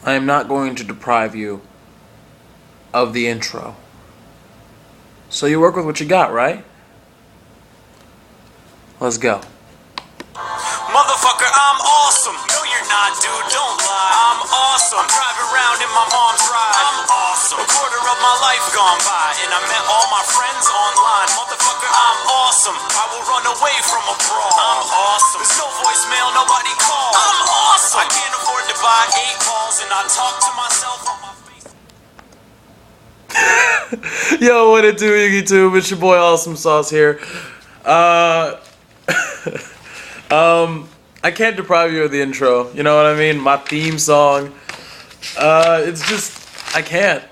I am not going to deprive you of the intro. So you work with what you got, right? Let's go. Motherfucker, I'm awesome. No, you're not, dude. Don't lie. I'm awesome. I'm driving around in my mom's ride. I'm awesome. A quarter of my life gone by, and I met all my friends online. Motherfucker, I'm awesome. I will run away from a brawl. I'm awesome. There's no voicemail, nobody calls. I'm awesome. I can't afford to buy 8 balls, and I talk to myself on my face. Yo, what it do, YouTube? It's your boy Awesome Sauce here. I can't deprive you of the intro. You know what I mean? My theme song. It's just I can't.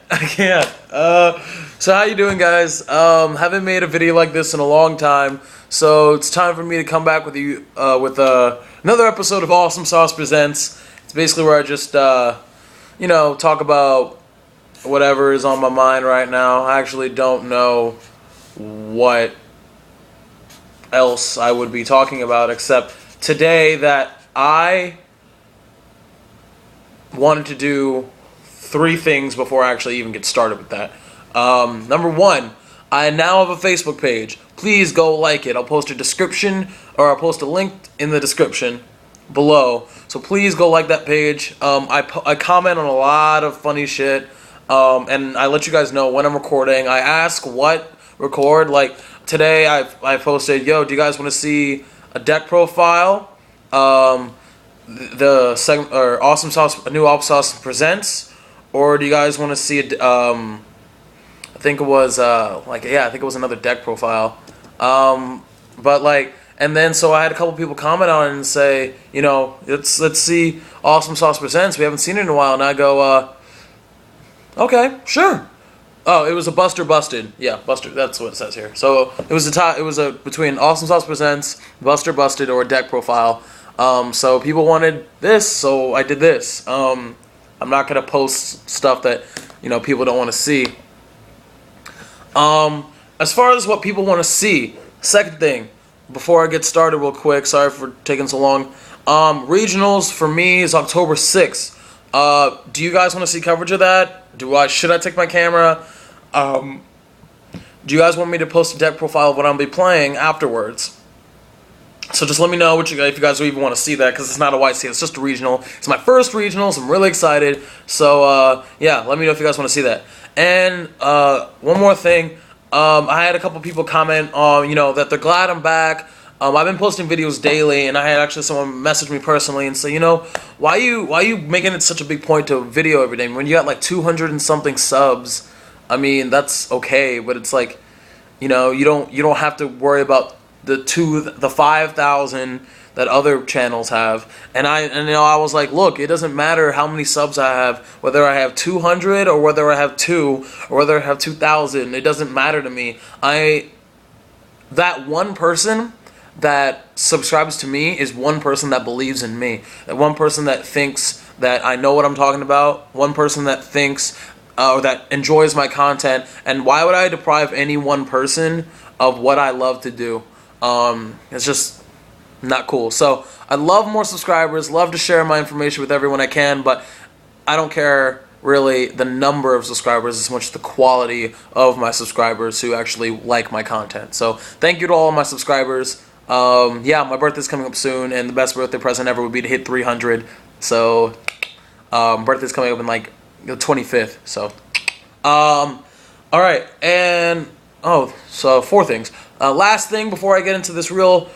So how you doing, guys? Haven't made a video like this in a long time, so it's time for me to come back with you with another episode of Awesome Sauce Presents. It's basically where I just talk about whatever is on my mind right now. I actually don't know what else I would be talking about except today that I wanted to do 3 things before I actually even get started with that. Number 1, I now have a Facebook page. Please go like it. I'll post a description, or I'll post a link in the description below. So please go like that page. I comment on a lot of funny shit, and I let you guys know when I'm recording. I ask what record. Like today, I posted, yo, do you guys want to see a deck profile? The segment or Awesome Sauce, a new Awesome Sauce Presents, or do you guys want to see I think it was another deck profile. But like, and then so I had a couple people comment on it and say, let's see Awesome Sauce Presents. We haven't seen it in a while, and I go, okay, sure. Oh, it was a Buster Busted. Yeah, Buster. That's what it says here. So it was between Awesome Sauce Presents, Buster Busted, or a deck profile. So people wanted this, so I did this. I'm not gonna post stuff that people don't want to see. As far as what people want to see, second thing, before I get started, real quick. Sorry for taking so long. Regionals for me is October 6th. Do you guys want to see coverage of that? Should I take my camera? Do you guys want me to post a deck profile of what I'll be playing afterwards? So just let me know if you guys even want to see that, because it's not a YC, it's just a regional. It's my first regional, so I'm really excited. So yeah, let me know if you guys want to see that. And one more thing, I had a couple people comment on that they're glad I'm back. I've been posting videos daily, and I had actually someone message me personally and say, why you making it such a big point to video every day when you got like 200 and something subs? I mean, that's okay, but it's like, you don't have to worry about the 5,000 that other channels have. And I was like, look, it doesn't matter how many subs I have, whether I have 200 or whether I have 2 or whether I have 2,000. It doesn't matter to me. That one person that subscribes to me is one person that believes in me. That one person that thinks that I know what I'm talking about. One person that thinks or that enjoys my content. And why would I deprive any one person of what I love to do? It's just not cool. So I love more subscribers, love to share my information with everyone I can, but I don't care really the number of subscribers as much as the quality of my subscribers who actually like my content. So thank you to all of my subscribers. Yeah, my birthday's coming up soon, and the best birthday present ever would be to hit 300. So birthday's coming up in like the 25th. So all right, and so 4 things. Last thing before I get into this real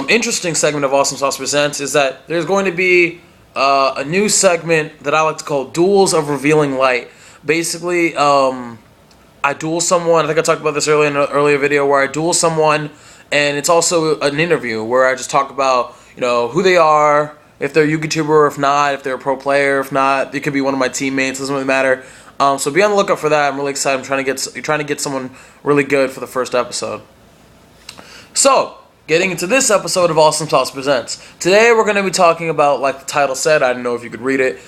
interesting segment of Awesome Sauce Presents is that there's going to be a new segment that I like to call Duels of Revealing Light. Basically, I duel someone. I think I talked about this earlier in an earlier video where I duel someone, and it's also an interview where I just talk about who they are, if they're a YouTuber or if not, if they're a pro player, if not, it could be one of my teammates. Doesn't really matter. So be on the lookout for that. I'm really excited. I'm trying to get someone really good for the first episode. So, getting into this episode of Awesome Sauce Presents. Today we're going to be talking about, like the title said, I don't know if you could read it,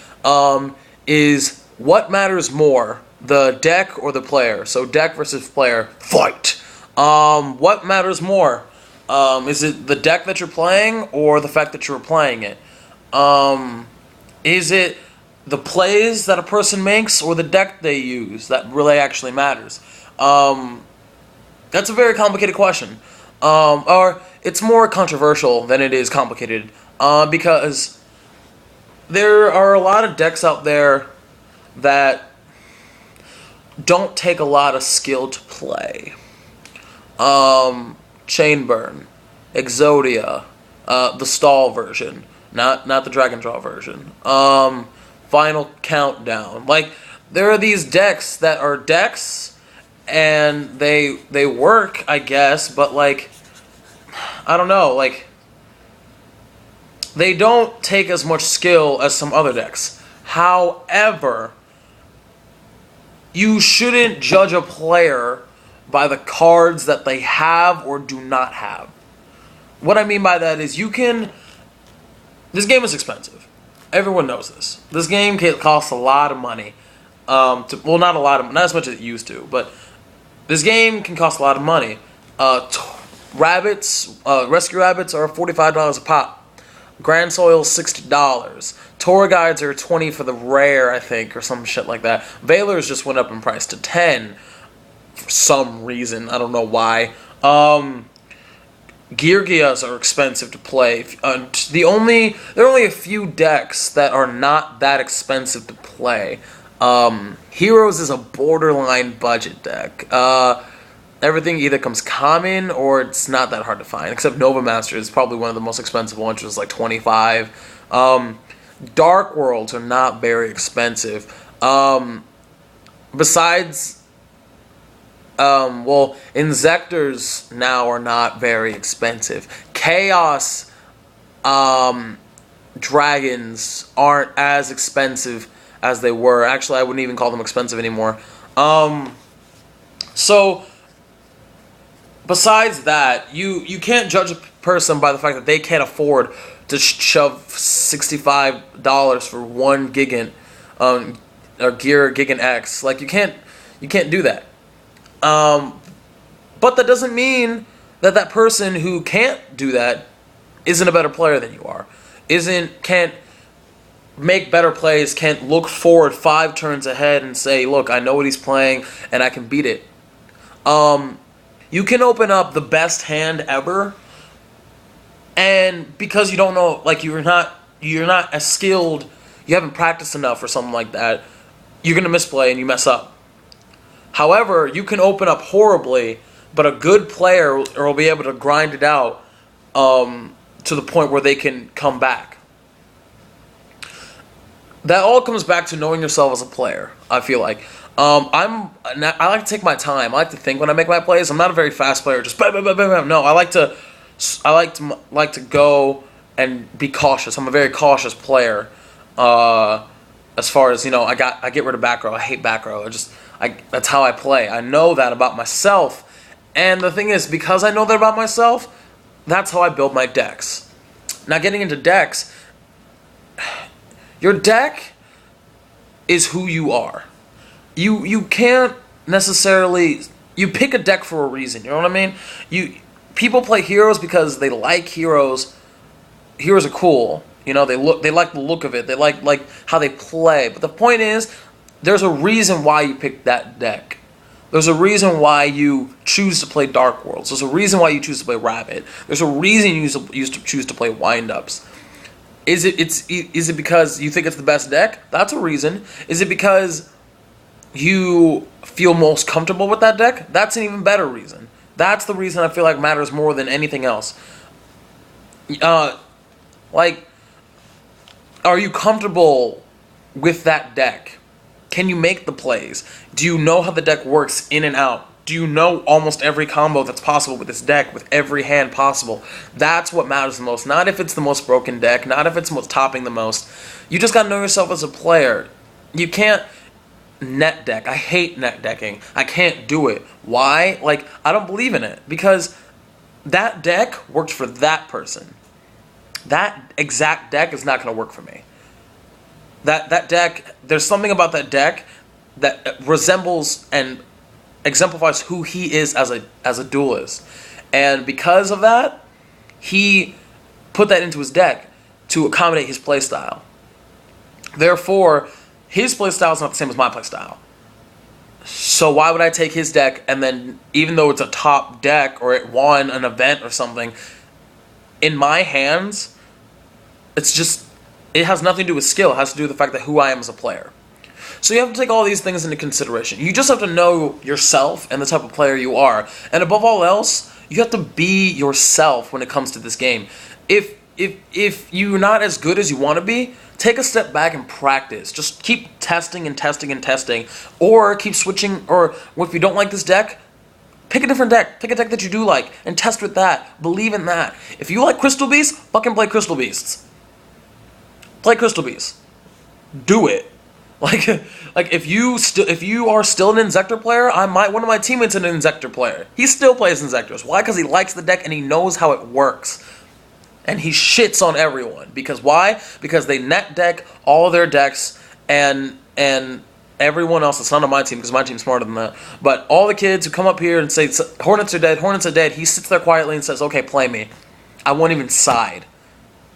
is what matters more, the deck or the player? So deck versus player, fight! What matters more? Is it the deck that you're playing or the fact that you're playing it? Is it the plays that a person makes or the deck they use that really actually matters? That's a very complicated question. Or it's more controversial than it is complicated. Because there are a lot of decks out there that don't take a lot of skill to play. Chainburn, Exodia, the Stall version, not the Dragon Draw version. Final Countdown. Like, there are these decks that are decks, and they work, I guess, but, like, I don't know, like, they don't take as much skill as some other decks. However, you shouldn't judge a player by the cards that they have or do not have. What I mean by that is this game is expensive. Everyone knows this. This game costs a lot of money. Not as much as it used to, but this game can cost a lot of money. Rescue rabbits are $45 a pop. Grand Soil $60. Tour guides are $20 for the rare, I think, or some shit like that. Valors just went up in price to $10 for some reason. I don't know why. Geargias are expensive to play. There are only a few decks that are not that expensive to play. Heroes is a borderline budget deck. Everything either comes common or it's not that hard to find. Except Nova Master is probably one of the most expensive ones, which is like $25. Dark Worlds are not very expensive. Besides, Inzectors now are not very expensive. Chaos Dragons aren't as expensive as they were. Actually, I wouldn't even call them expensive anymore. So, besides that, you can't judge a person by the fact that they can't afford to shove $65 for one Gigant, or Gear Gigant X. Like, you can't do that. But that doesn't mean that person who can't do that isn't a better player than you are. Can't make better plays, can't look forward 5 turns ahead and say, look, I know what he's playing and I can beat it. You can open up the best hand ever, and because you don't know, like, you're not as skilled, you haven't practiced enough or something like that, you're going to misplay and you mess up. However, you can open up horribly, but a good player will be able to grind it out to the point where they can come back. That all comes back to knowing yourself as a player, I feel like. I like to take my time. I like to think when I make my plays. I'm not a very fast player. Just bam, bam, bam, bam, bam. No, I like to go and be cautious. I'm a very cautious player. As far as, I get rid of back row. I hate back row. That's how I play. I know that about myself. And the thing is, because I know that about myself, that's how I build my decks. Now, getting into decks, your deck is who you are. You can't necessarily... You pick a deck for a reason, you know what I mean? People play heroes because they like heroes. Heroes are cool. They like the look of it. They like how they play. But the point is, there's a reason why you pick that deck. There's a reason why you choose to play Dark Worlds. There's a reason why you choose to play Rabbit. There's a reason you choose to play Wind-Ups. Is it because you think it's the best deck? That's a reason. Is it because you feel most comfortable with that deck? That's an even better reason. That's the reason I feel like matters more than anything else. Are you comfortable with that deck? Can you make the plays? Do you know how the deck works in and out? Do you know almost every combo that's possible with this deck, with every hand possible? That's what matters the most. Not if it's the most broken deck, not if it's what's topping the most. You just gotta know yourself as a player. You can't net deck. I hate net decking. I can't do it. Why? I don't believe in it. Because that deck worked for that person. That exact deck is not gonna work for me. That deck, there's something about that deck that resembles and exemplifies who he is as a duelist. And because of that, he put that into his deck to accommodate his playstyle. Therefore, his playstyle is not the same as my playstyle. So why would I take his deck and then, even though it's a top deck or it won an event or something, in my hands, it's just, it has nothing to do with skill. It has to do with the fact that who I am as a player. So you have to take all these things into consideration. You just have to know yourself and the type of player you are. And above all else, you have to be yourself when it comes to this game. If you're not as good as you want to be, take a step back and practice. Just keep testing and testing and testing. Or keep switching, or if you don't like this deck, pick a different deck. Pick a deck that you do like and test with that. Believe in that. If you like Crystal Beasts, fucking play Crystal Beasts. Play Crystal Beasts. Do it. Like if you are still an Inzektor player, one of my teammates is an Inzektor player. He still plays Inzektors. Why? Because he likes the deck and he knows how it works. And he shits on everyone. Because why? Because they net deck all their decks and everyone else. It's not on my team because my team's smarter than that. But all the kids who come up here and say, Hornets are dead, he sits there quietly and says, okay, play me. I won't even side.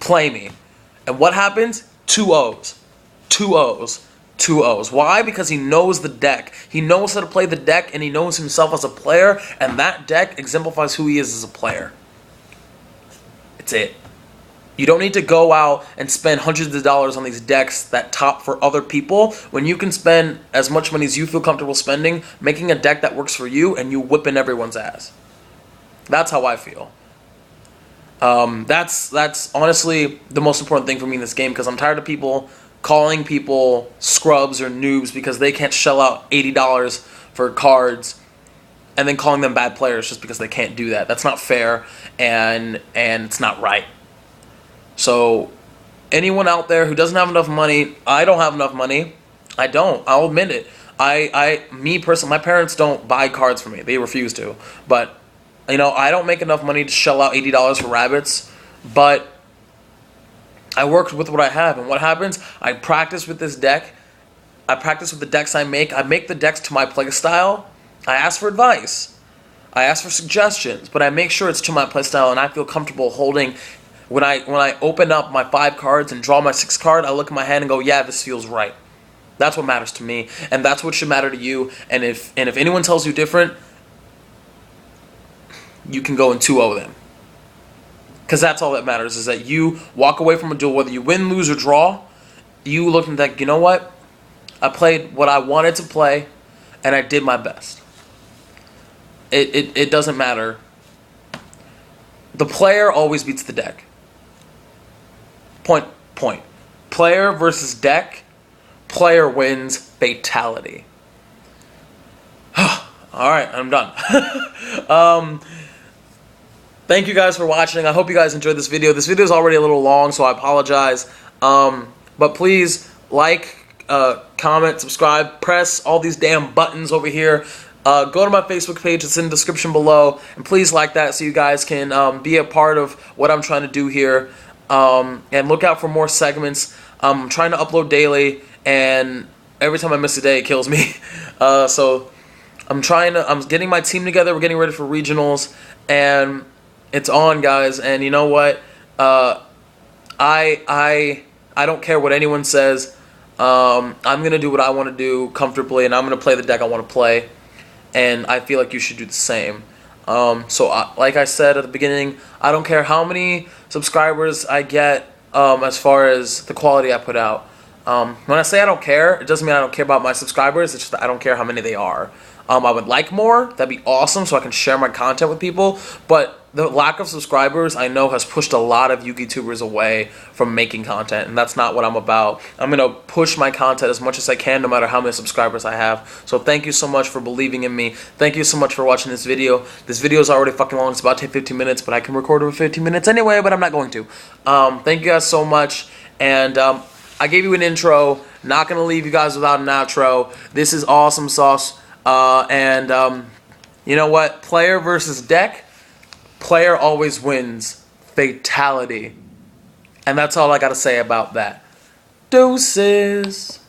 Play me. And what happens? 2-0s. 2-0s. 2-0s. Why? Because he knows the deck. He knows how to play the deck and he knows himself as a player. And that deck exemplifies who he is as a player. It's it. You don't need to go out and spend hundreds of dollars on these decks that top for other people when you can spend as much money as you feel comfortable spending making a deck that works for you and you whipping everyone's ass. That's how I feel. That's honestly the most important thing for me in this game because I'm tired of people calling people scrubs or noobs because they can't shell out $80 for cards and then calling them bad players just because they can't do that. That's not fair and it's not right. So anyone out there who doesn't have enough money, I don't have enough money. I don't. I'll admit it. Me personally, my parents don't buy cards for me. They refuse to. But, I don't make enough money to shell out $80 for rabbits. But I worked with what I have. And what happens? I practice with this deck. I practice with the decks I make. I make the decks to my play style. I ask for advice. I ask for suggestions. But I make sure it's to my play style and I feel comfortable holding. When I open up my 5 cards and draw my 6th card, I look at my hand and go, yeah, this feels right. That's what matters to me, and that's what should matter to you. And if anyone tells you different, you can go and 2-0 them. Because that's all that matters, is that you walk away from a duel, whether you win, lose, or draw, you look and think, you know what? I played what I wanted to play, and I did my best. It doesn't matter. The player always beats the deck. Point. Player versus deck. Player wins. Fatality. Alright, I'm done. Thank you guys for watching. I hope you guys enjoyed this video. This video is already a little long, so I apologize. But please like, comment, subscribe, press all these damn buttons over here. Go to my Facebook page. It's in the description below. And please like that so you guys can be a part of what I'm trying to do here. And look out for more segments. I'm trying to upload daily, and every time I miss a day, it kills me. So I'm getting my team together. We're getting ready for regionals, and it's on, guys. And you know what? I don't care what anyone says. I'm gonna do what I want to do comfortably, and I'm gonna play the deck I want to play. And I feel like you should do the same. Like I said at the beginning, I don't care how many subscribers I get as far as the quality I put out. When I say I don't care, it doesn't mean I don't care about my subscribers. It's just that I don't care how many they are. I would like more. That'd be awesome so I can share my content with people. But the lack of subscribers, I know, has pushed a lot of YouTubers away from making content, and that's not what I'm about. I'm going to push my content as much as I can, no matter how many subscribers I have. So thank you so much for believing in me. Thank you so much for watching this video. This video is already fucking long. It's about to take 15 minutes, but I can record it for 15 minutes anyway, but I'm not going to. Thank you guys so much, and I gave you an intro. Not going to leave you guys without an outro. This is awesome sauce. You know what? Player versus deck. Player always wins. Fatality. And that's all I got to say about that. Deuces.